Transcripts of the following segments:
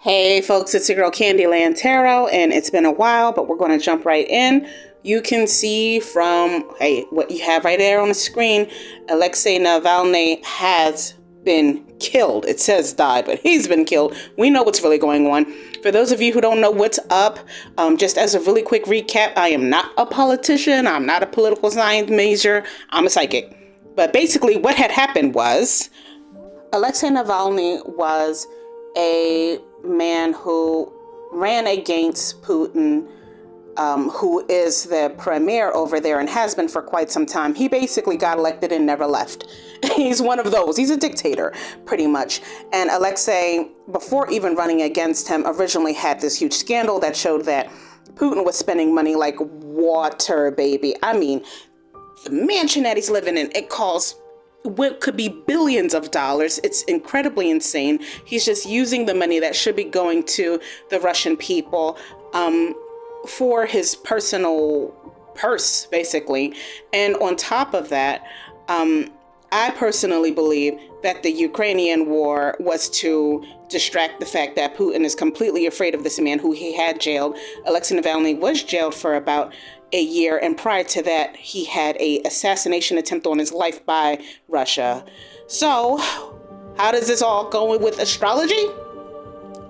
Hey folks, it's your girl Candyland Tarot, and it's been a while, but we're going to jump right in. You can see from what you have right there on the screen, Alexei Navalny has been killed. It says died, but he's been killed. We know what's really going on. For those of you who don't know what's up, just as a really quick recap, I am not a politician. I'm not a political science major. I'm a psychic. But basically what had happened was Alexei Navalny was a man who ran against Putin, who is the premier over there and has been for quite some time. He basically got elected and never left. He's one of those. He's a dictator, pretty much. And Alexei, before even running against him, originally had this huge scandal that showed that Putin was spending money like water, baby. I mean, the mansion that he's living in, it costs what could be billions of dollars. It's incredibly insane. He's just using the money that should be going to the Russian people for his personal purse, basically. And on top of that, I personally believe that the Ukrainian war was to distract the fact that Putin is completely afraid of this man who he had jailed. Alexei Navalny was jailed for about a year, and prior to that, he had an assassination attempt on his life by Russia. So, how does this all go with astrology?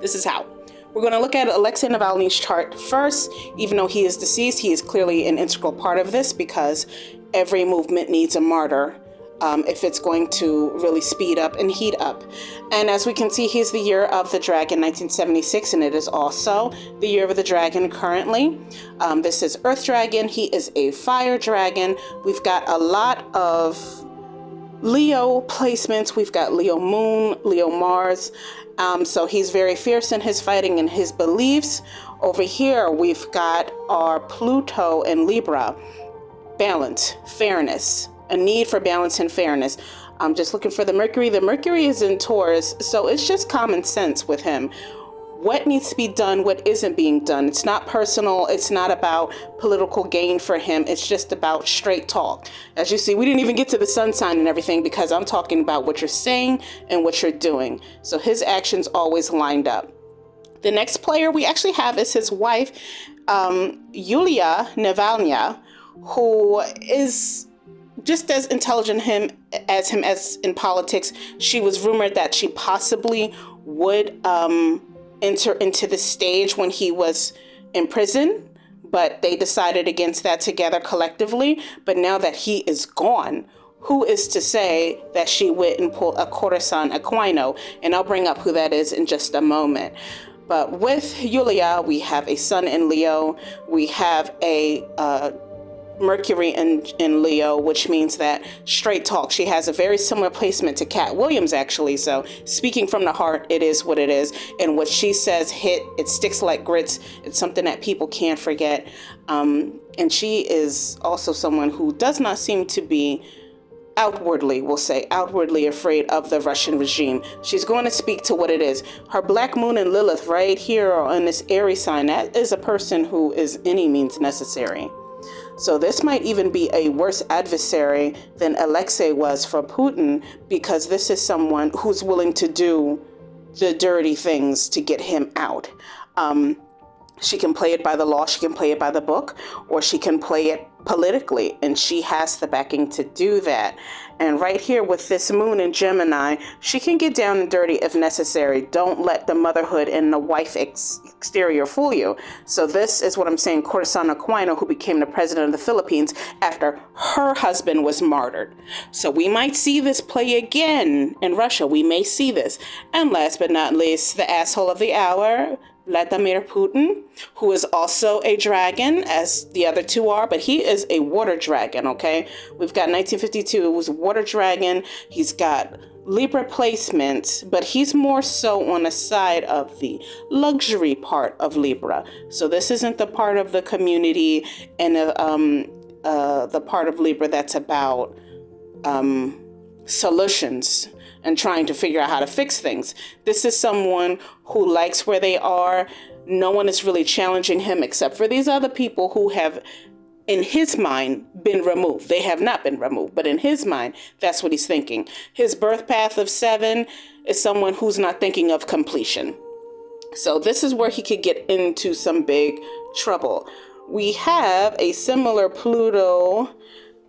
This is how. We're going to look at Alexei Navalny's chart first. Even though he is deceased, he is clearly an integral part of this because every movement needs a martyr if it's going to really speed up and heat up. And as we can see, he's the year of the dragon, 1976, and it is also the year of the dragon currently. This is Earth Dragon. He is a fire dragon. We've got a lot of Leo placements. We've got Leo Moon, Leo Mars. So he's very fierce in his fighting and his beliefs. Over here, we've got our Pluto and Libra. Balance, fairness, a need for balance and fairness. I'm just looking for the Mercury. The Mercury is in Taurus, so it's just common sense with him. What needs to be done, what isn't being done. It's not personal. It's not about political gain for him. It's just about straight talk. As you see, we didn't even get to the sun sign and everything because I'm talking about what you're saying and what you're doing. So his actions always lined up. The next player we actually have is his wife, Yulia Navalnaya, who is just as intelligent as him as in politics. She was rumored that she possibly would enter into the stage when he was in prison, but they decided against that together collectively. But now that he is gone, who is to say that she went and pulled a courtesan Aquino? And I'll bring up who that is in just a moment. But with Yulia, we have a sun in Leo. We have a Mercury in Leo, which means that straight talk. She has a very similar placement to Cat Williams, actually. So speaking from the heart, it is what it is. And what she says it sticks like grits. It's something that people can't forget. And she is also someone who does not seem to be outwardly afraid of the Russian regime. She's going to speak to what it is. Her Black Moon and Lilith right here on this Aries sign, that is a person who is any means necessary. So this might even be a worse adversary than Alexei was for Putin, because this is someone who's willing to do the dirty things to get him out. She can play it by the law, she can play it by the book, or she can play it politically, and she has the backing to do that. And right here with this moon in Gemini, she can get down and dirty if necessary. Don't let the motherhood and the wife exterior fool you. So this is what I'm saying, courtesan Aquino, who became the president of the Philippines after her husband was martyred. So we might see this play again in Russia. We may see this. And last but not least, the asshole of the hour, Vladimir Putin, who is also a dragon, as the other two are, but he is a water dragon, okay? We've got 1952, it was a water dragon. He's got Libra placements, but he's more so on the side of the luxury part of Libra. So this isn't the part of the community and the part of Libra that's about solutions and trying to figure out how to fix things. This is someone who likes where they are. No one is really challenging him except for these other people who have, in his mind, been removed. They have not been removed, but in his mind, that's what he's thinking. His birth path of 7 is someone who's not thinking of completion. So this is where he could get into some big trouble. We have a similar Pluto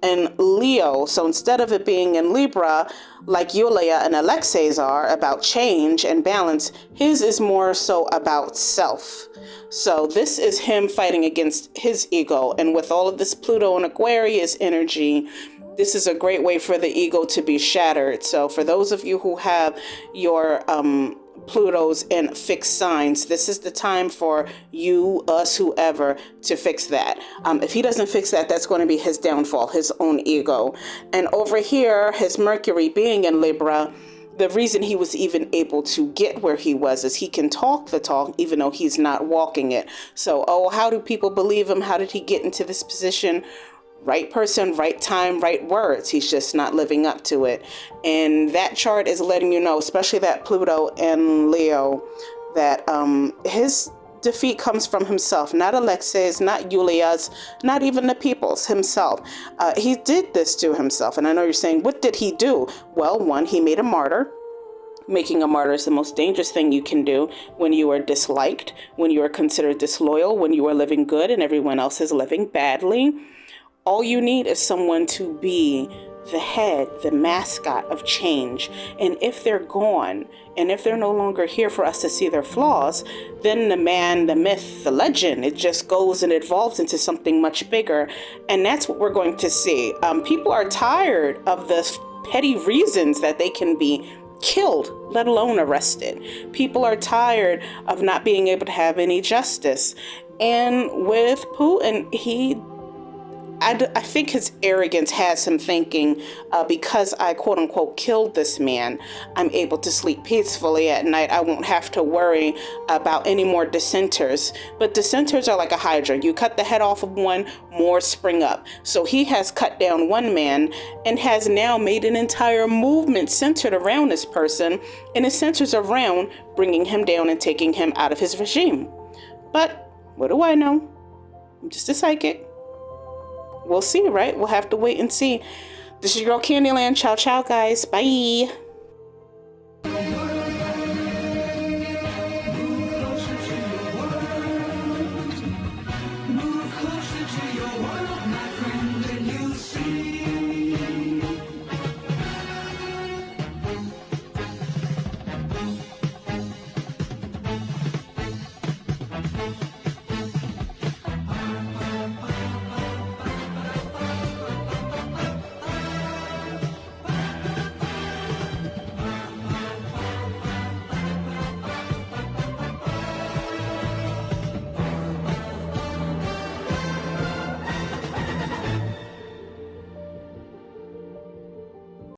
and Leo. So instead of it being in Libra, like Yulia and Alexei's are about change and balance, his is more so about self. So this is him fighting against his ego. And with all of this Pluto and Aquarius energy, this is a great way for the ego to be shattered. So for those of you who have your Pluto's in fixed signs, this is the time for you, us, whoever, to fix that. If he doesn't fix that, that's going to be his downfall, his own ego. And over here, his Mercury being in Libra, the reason he was even able to get where he was is he can talk the talk, even though he's not walking it. So, how do people believe him? How did he get into this position? Right person, right time, right words. He's just not living up to it. And that chart is letting you know, especially that Pluto and Leo, that his defeat comes from himself, not Alexei's, not Yulia's, not even the people's, himself. He did this to himself. And I know you're saying, what did he do? Well, one, he made a martyr. Making a martyr is the most dangerous thing you can do when you are disliked, when you are considered disloyal, when you are living good and everyone else is living badly. All you need is someone to be the head, the mascot of change. And if they're gone, and if they're no longer here for us to see their flaws, then the man, the myth, the legend, it just goes and evolves into something much bigger. And that's what we're going to see. People are tired of the petty reasons that they can be killed, let alone arrested. People are tired of not being able to have any justice. And with Putin, I think his arrogance has him thinking, because I quote unquote killed this man, I'm able to sleep peacefully at night. I won't have to worry about any more dissenters. But dissenters are like a hydra. You cut the head off of one, more spring up. So he has cut down one man and has now made an entire movement centered around this person, and it centers around bringing him down and taking him out of his regime. But what do I know? I'm just a psychic. We'll see, right? We'll have to wait and see. This is your girl Candyland. Ciao, ciao, guys. Bye.